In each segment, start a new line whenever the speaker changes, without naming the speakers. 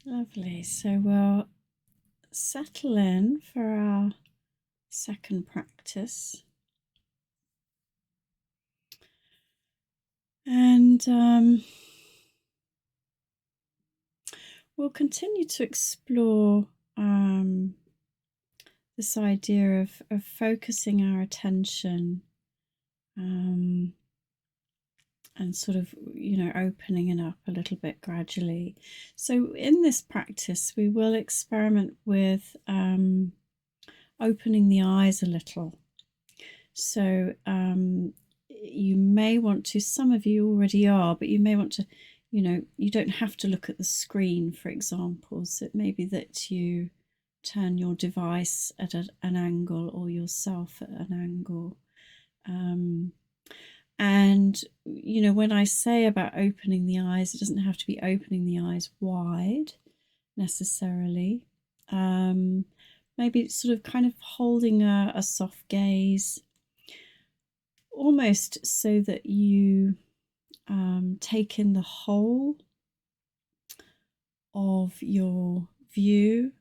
Lovely. So we'll settle in for our second practice. And we'll continue to explore this idea of focusing our attention and sort of, opening it up a little bit gradually. So in this practice, we will experiment with opening the eyes a little. So you may want to, some of you already are, but you may want to, you don't have to look at the screen, for example. So it may be that you turn your device at an angle or yourself at an angle. And, when I say about opening the eyes, it doesn't have to be opening the eyes wide necessarily. Maybe sort of kind of holding a soft gaze, almost so that you take in the whole of your view.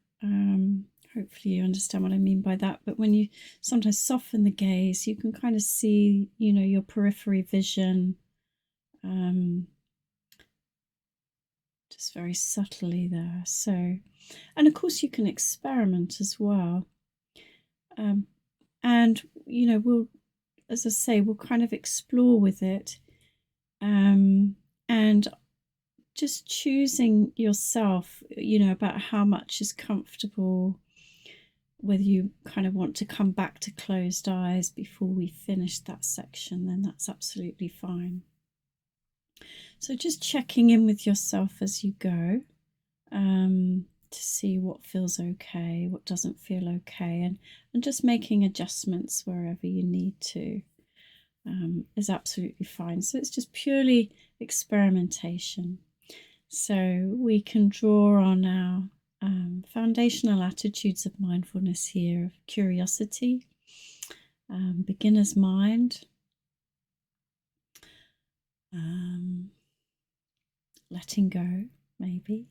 Hopefully you understand what I mean by that. But when you sometimes soften the gaze, you can kind of see, your periphery vision, just very subtly there. So, and of course you can experiment as well. And, we'll, as I say, we'll kind of explore with it. And just choosing yourself, about how much is comfortable, whether you kind of want to come back to closed eyes before we finish that section, then that's absolutely fine. So just checking in with yourself as you go, to see what feels okay, what doesn't feel okay, and just making adjustments wherever you need to, is absolutely fine. So it's just purely experimentation. So we can draw on our foundational attitudes of mindfulness here, of curiosity, beginner's mind, letting go, maybe.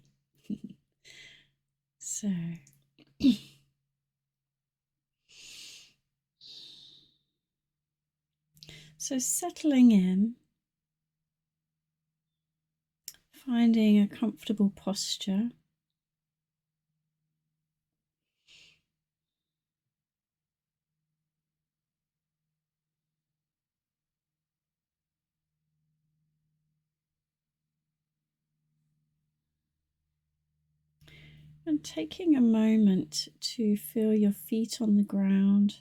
So settling in, finding a comfortable posture. And taking a moment to feel your feet on the ground.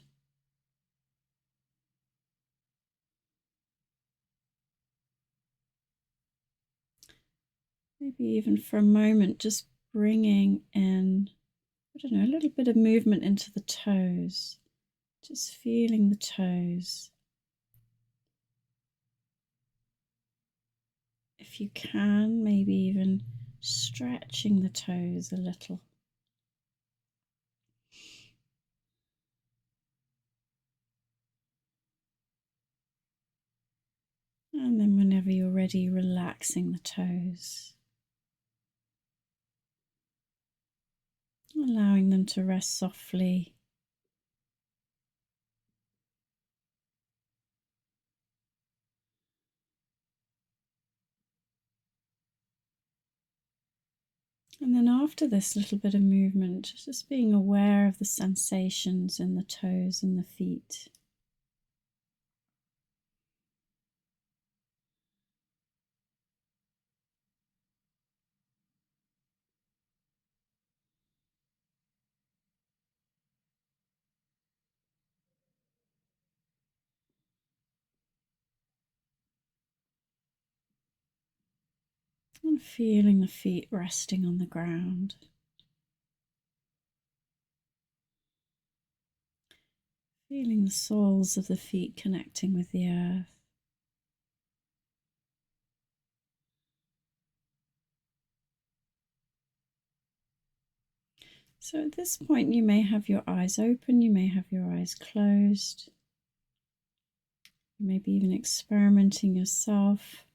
Maybe even for a moment, just bringing in, I don't know, a little bit of movement into the toes. Just feeling the toes. If you can, maybe even stretching the toes a little. And then whenever you're ready, relaxing the toes. Allowing them to rest softly. And then after this little bit of movement, just being aware of the sensations in the toes and the feet. And feeling the feet resting on the ground. Feeling the soles of the feet connecting with the earth. So at this point you may have your eyes open, you may have your eyes closed. Maybe even experimenting yourself.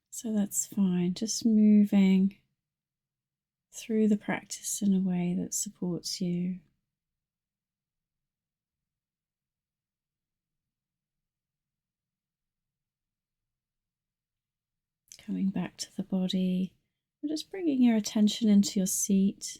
So that's fine, just moving through the practice in a way that supports you. Coming back to the body, and just bringing your attention into your seat.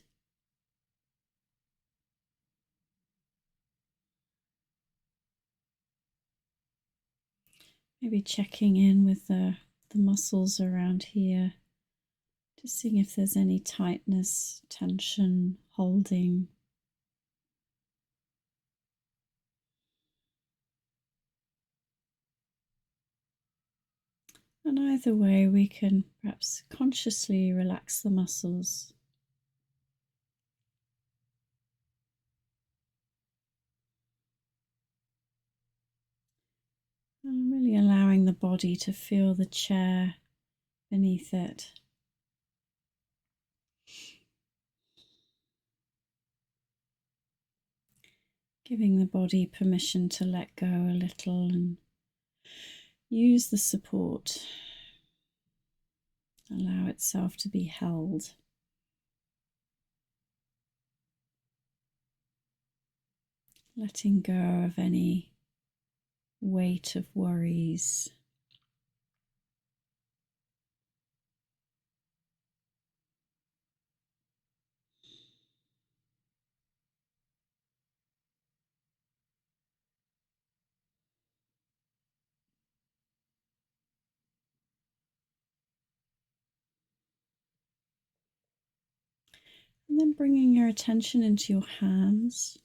Maybe checking in with the muscles around here, just seeing if there's any tightness, tension, holding. And either way, we can perhaps consciously relax the muscles. And really allowing the body to feel the chair beneath it. Giving the body permission to let go a little and use the support. Allow itself to be held. Letting go of any weight of worries. And then bringing your attention into your hands.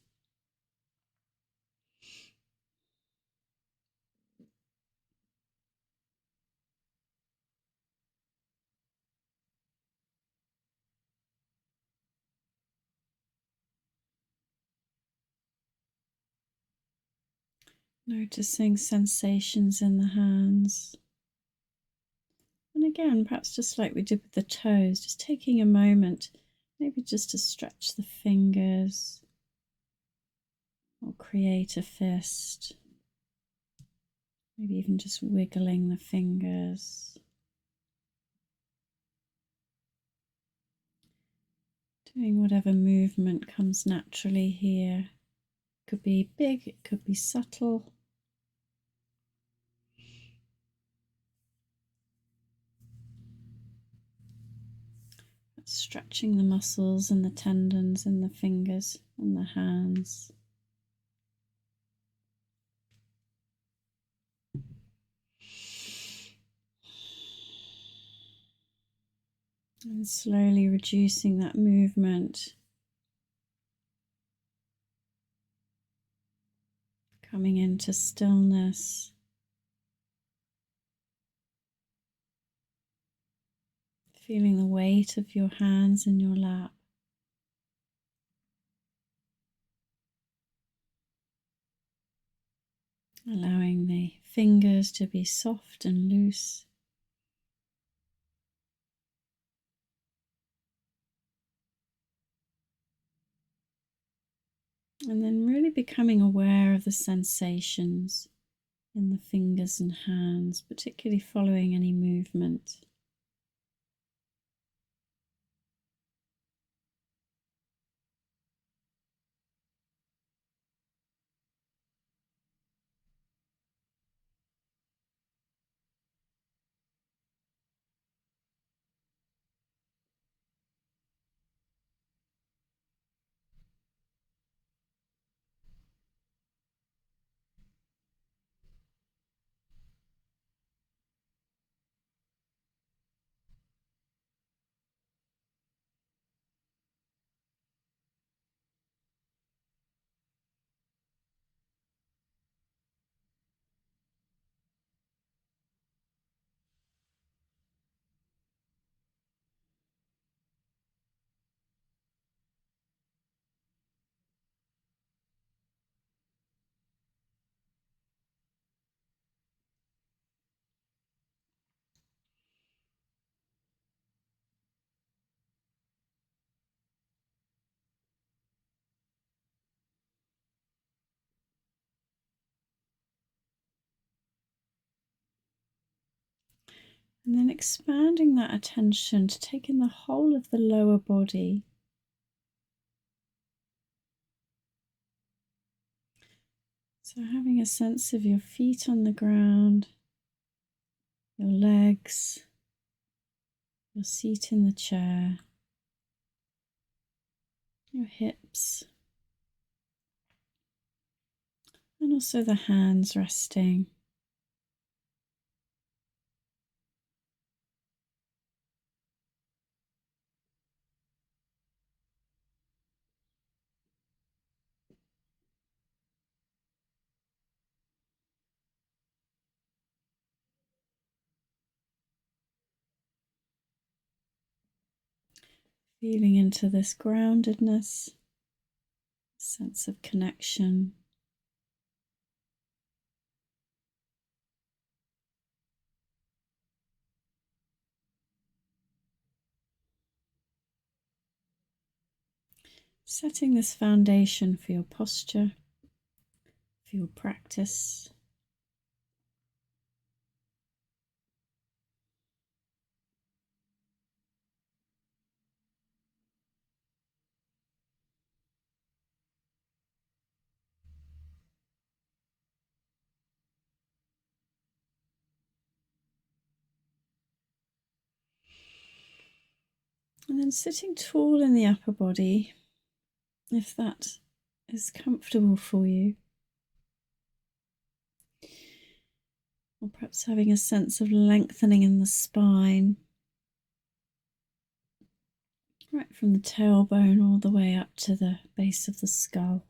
Noticing sensations in the hands. And again, perhaps just like we did with the toes, just taking a moment, maybe just to stretch the fingers or create a fist. Maybe even just wiggling the fingers. Doing whatever movement comes naturally here. It could be big, it could be subtle. Stretching the muscles and the tendons in the fingers and the hands. And slowly reducing that movement. Coming into stillness. Feeling the weight of your hands in your lap. Allowing the fingers to be soft and loose. And then really becoming aware of the sensations in the fingers and hands, particularly following any movement. And then expanding that attention to take in the whole of the lower body. So having a sense of your feet on the ground, your legs, your seat in the chair, your hips, and also the hands resting. Feeling into this groundedness, sense of connection. Setting this foundation for your posture, for your practice. And then sitting tall in the upper body, if that is comfortable for you. Or perhaps having a sense of lengthening in the spine, right from the tailbone all the way up to the base of the skull.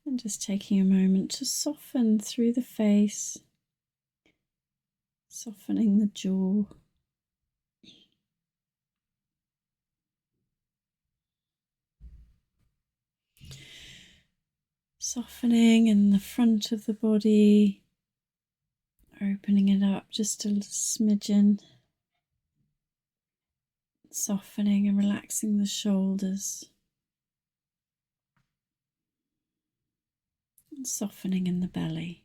And just taking a moment to soften through the face, softening the jaw. Softening in the front of the body, opening it up just a smidgen. Softening and relaxing the shoulders. And softening in the belly.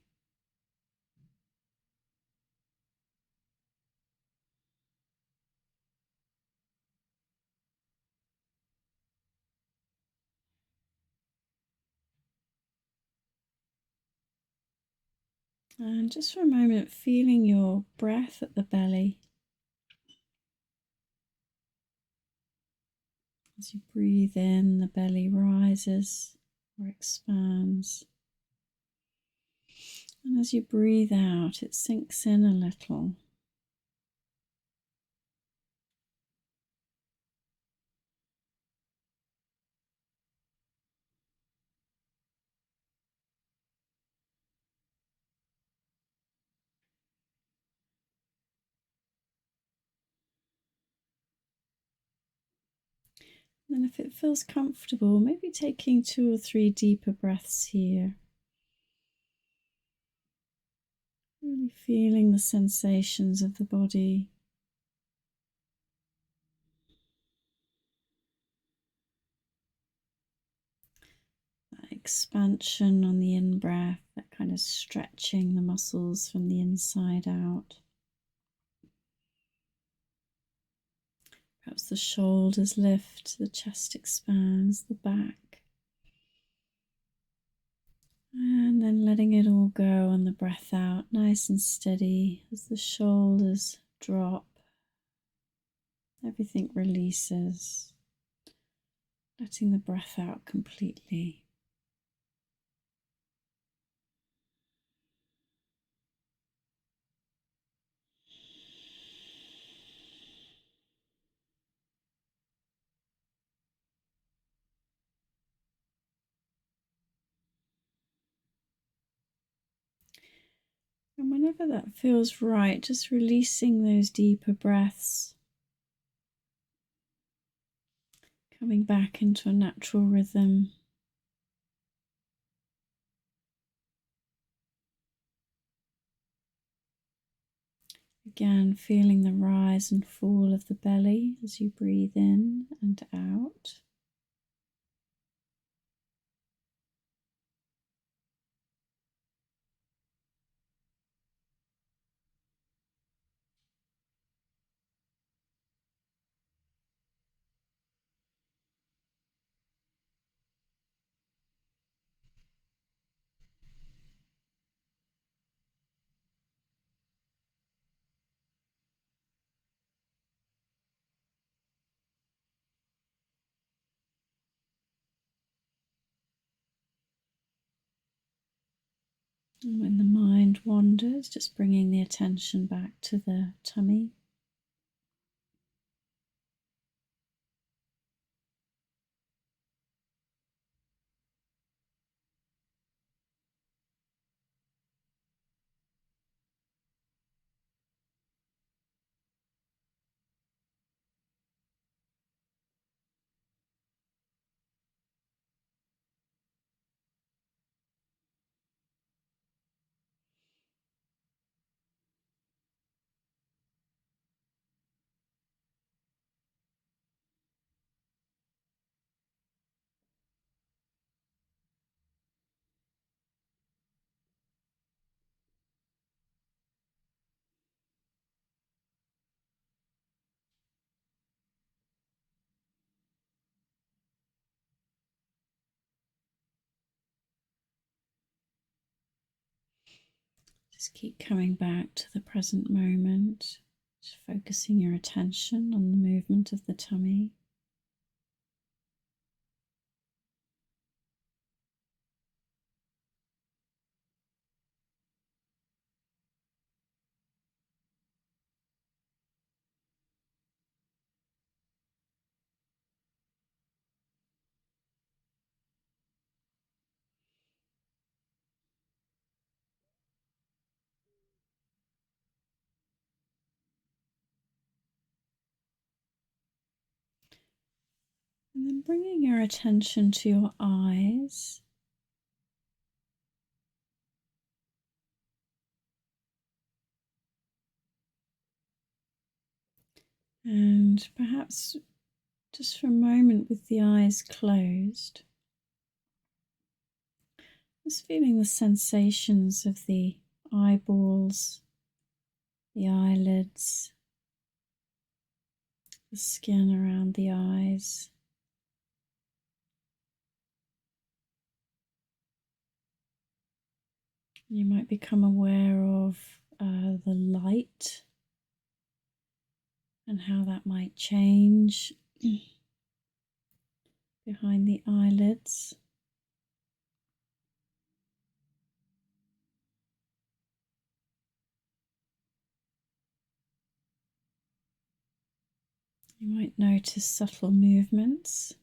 And just for a moment, feeling your breath at the belly. As you breathe in, the belly rises or expands. And as you breathe out, it sinks in a little. And if it feels comfortable, maybe taking 2 or 3 deeper breaths here. Really feeling the sensations of the body. That expansion on the in-breath, that kind of stretching the muscles from the inside out. Perhaps the shoulders lift, the chest expands, the back. And then letting it all go on the breath out, nice and steady as the shoulders drop. Everything releases, letting the breath out completely. And whenever that feels right, just releasing those deeper breaths, coming back into a natural rhythm. Again, feeling the rise and fall of the belly as you breathe in and out. And when the mind wanders, just bringing the attention back to the tummy. Just keep coming back to the present moment, just focusing your attention on the movement of the tummy. And then bringing your attention to your eyes. And perhaps just for a moment with the eyes closed, just feeling the sensations of the eyeballs, the eyelids, the skin around the eyes. You might become aware of the light and how that might change behind the eyelids. You might notice subtle movements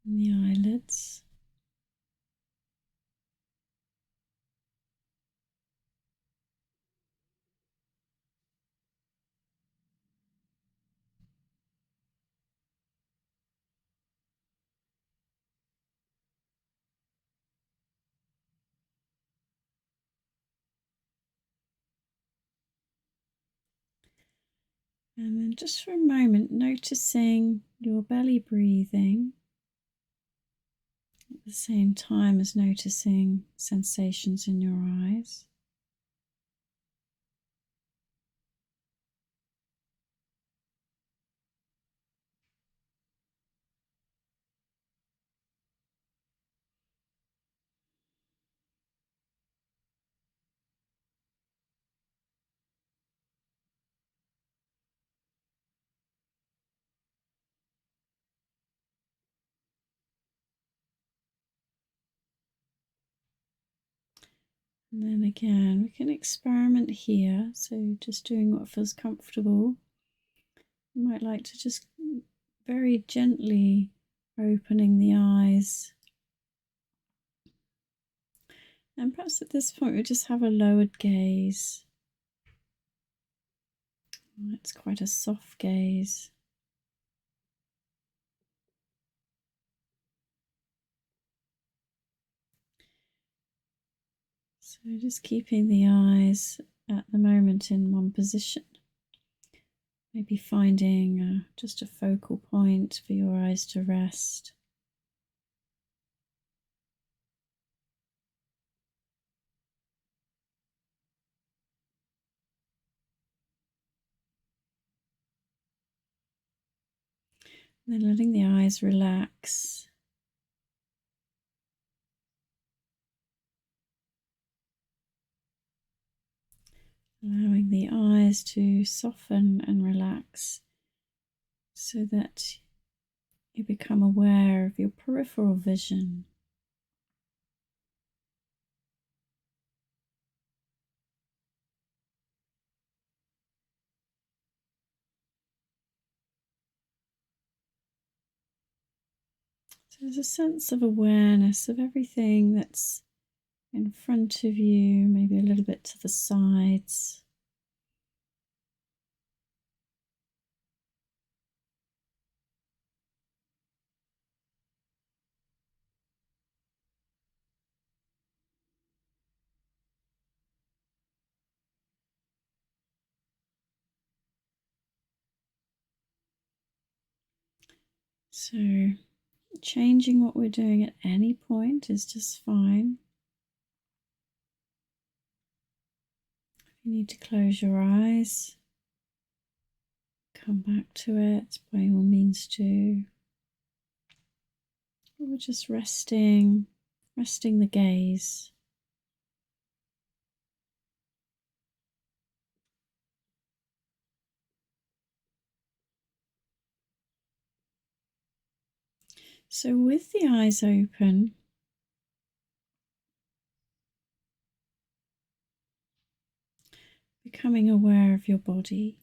in the eyelids. And then just for a moment, noticing your belly breathing at the same time as noticing sensations in your eyes. And then again, we can experiment here. So just doing what feels comfortable. You might like to just very gently opening the eyes. And perhaps at this point we just have a lowered gaze. It's quite a soft gaze. So So just keeping the eyes at the moment in one position. Maybe finding just a focal point for your eyes to rest. And then letting the eyes relax. Allowing the eyes to soften and relax so that you become aware of your peripheral vision. So there's a sense of awareness of everything that's in front of you, maybe a little bit to the sides. So changing what we're doing at any point is just fine. If you need to close your eyes, come back to it by all means do. We're just resting the gaze. So with the eyes open, becoming aware of your body.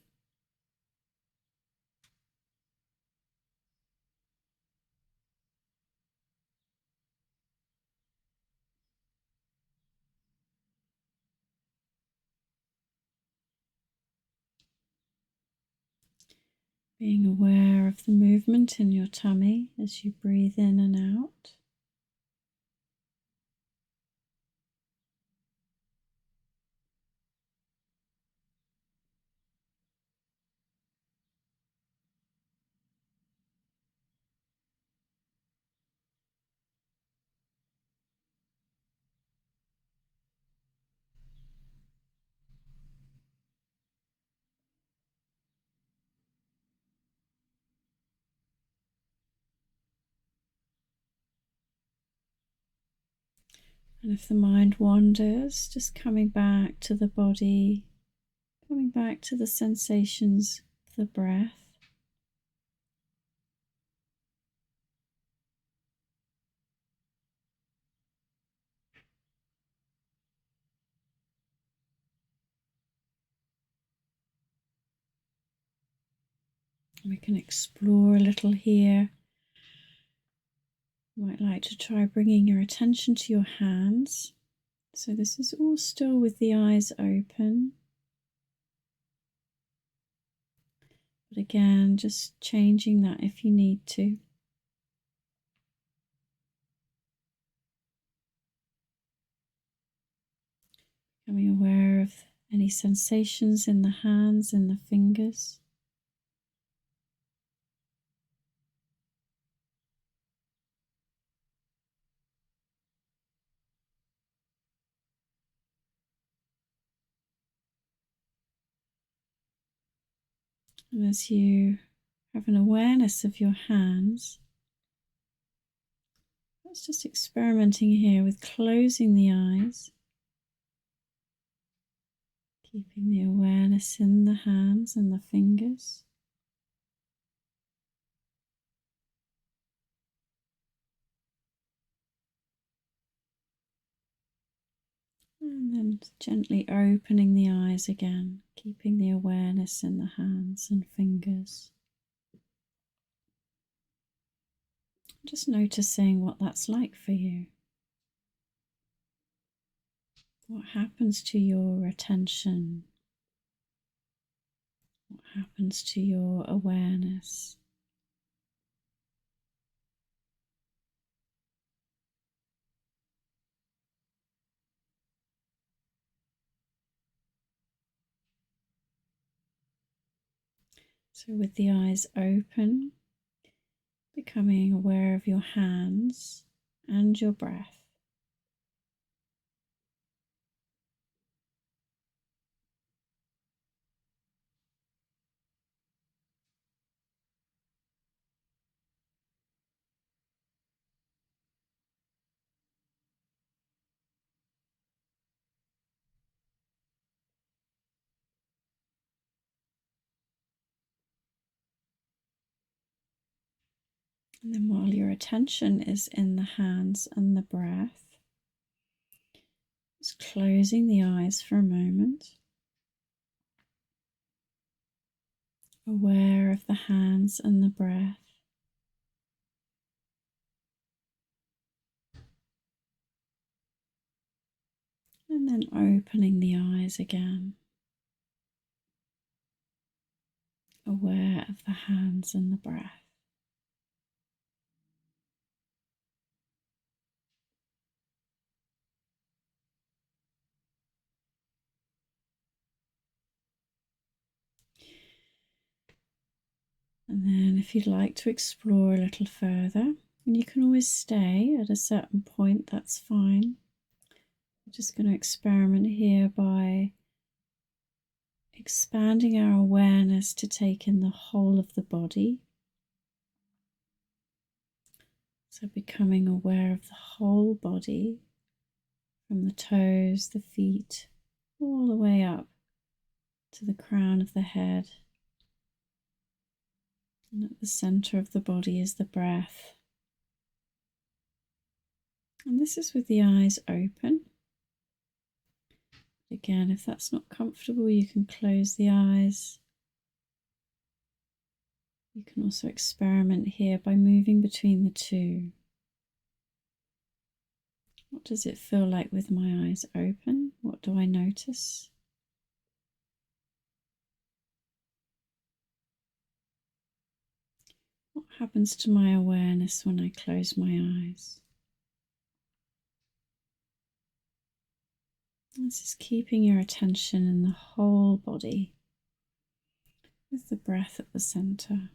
Being aware of the movement in your tummy as you breathe in and out. And if the mind wanders, just coming back to the body, coming back to the sensations of the breath. We can explore a little here. You might like to try bringing your attention to your hands. So this is all still with the eyes open. But again, just changing that if you need to. Becoming aware of any sensations in the hands and the fingers. And as you have an awareness of your hands, let's just experimenting here with closing the eyes, keeping the awareness in the hands and the fingers. And then gently opening the eyes again, keeping the awareness in the hands and fingers. Just noticing what that's like for you. What happens to your attention? What happens to your awareness? So with the eyes open, becoming aware of your hands and your breath. And then while your attention is in the hands and the breath, just closing the eyes for a moment, aware of the hands and the breath. And then opening the eyes again, aware of the hands and the breath. And then if you'd like to explore a little further, and you can always stay at a certain point, that's fine. I'm just going to experiment here by expanding our awareness to take in the whole of the body. So becoming aware of the whole body, from the toes, the feet, all the way up to the crown of the head. And at the center of the body is the breath. And this is with the eyes open. Again, if that's not comfortable, you can close the eyes. You can also experiment here by moving between the two. What does it feel like with my eyes open? What do I notice? What happens to my awareness when I close my eyes? This is keeping your attention in the whole body with the breath at the center.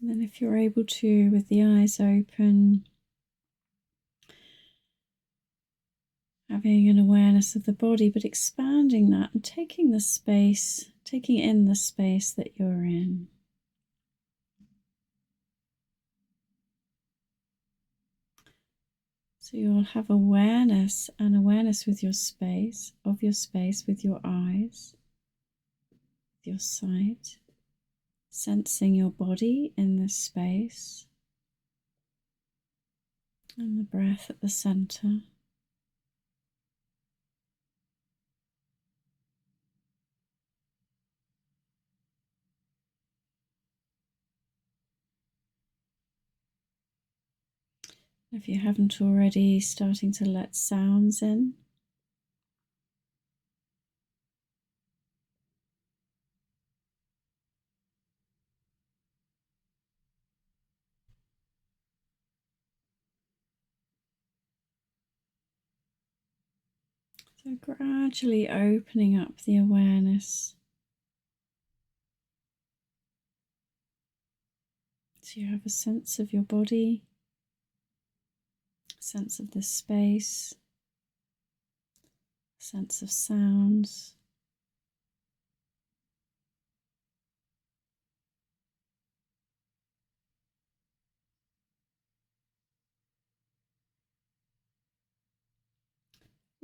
And then if you're able to, with the eyes open, having an awareness of the body, but expanding that and taking the space, taking in the space that you're in. So you'll have awareness and awareness with your space, of your space with your eyes, with your sight, sensing your body in this space, and the breath at the center. If you haven't already, starting to let sounds in. So gradually opening up the awareness. So you have a sense of your body, a sense of the space, a sense of sounds.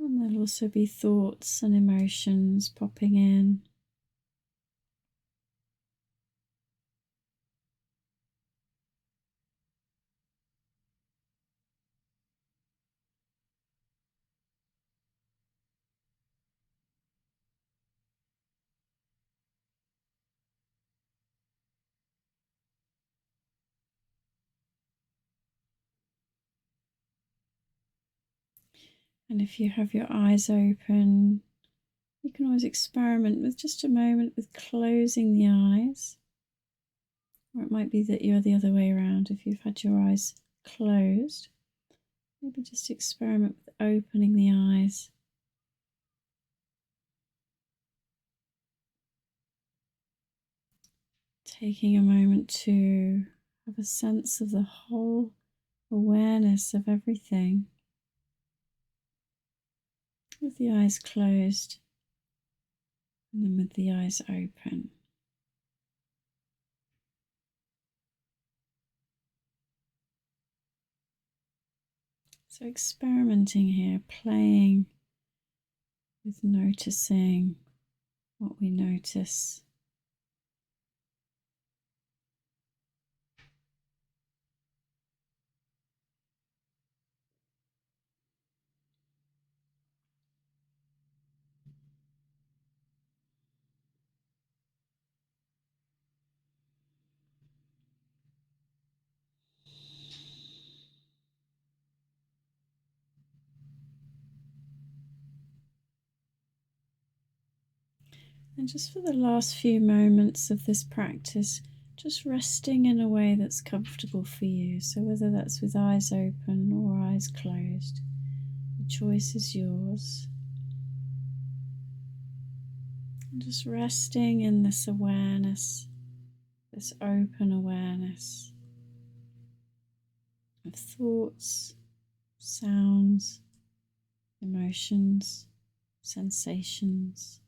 And there'll also be thoughts and emotions popping in. And if you have your eyes open, you can always experiment with just a moment with closing the eyes. Or it might be that you're the other way around. If you've had your eyes closed, maybe just experiment with opening the eyes. Taking a moment to have a sense of the whole awareness of everything, with the eyes closed and then with the eyes open. So experimenting here, playing with noticing what we notice. And just for the last few moments of this practice, just resting in a way that's comfortable for you. So whether that's with eyes open or eyes closed, the choice is yours. And just resting in this awareness, this open awareness of thoughts, sounds, emotions, sensations.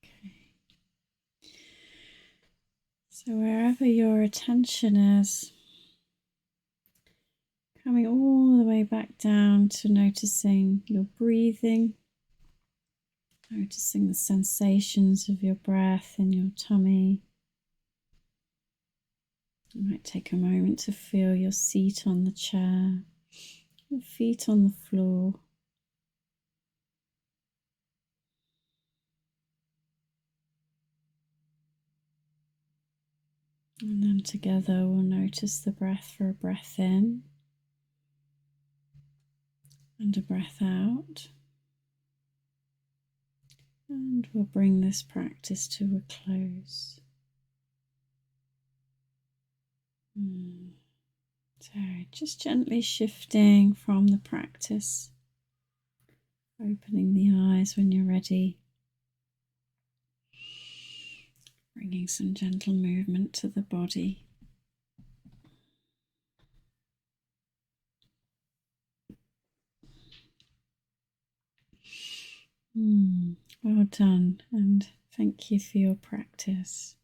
Okay. So wherever your attention is, coming all the way back down to noticing your breathing, noticing the sensations of your breath in your tummy. You might take a moment to feel your seat on the chair, your feet on the floor. And then together we'll notice the breath for a breath in and a breath out. And we'll bring this practice to a close. So just gently shifting from the practice, opening the eyes when you're ready, bringing some gentle movement to the body. Well done, and thank you for your practice.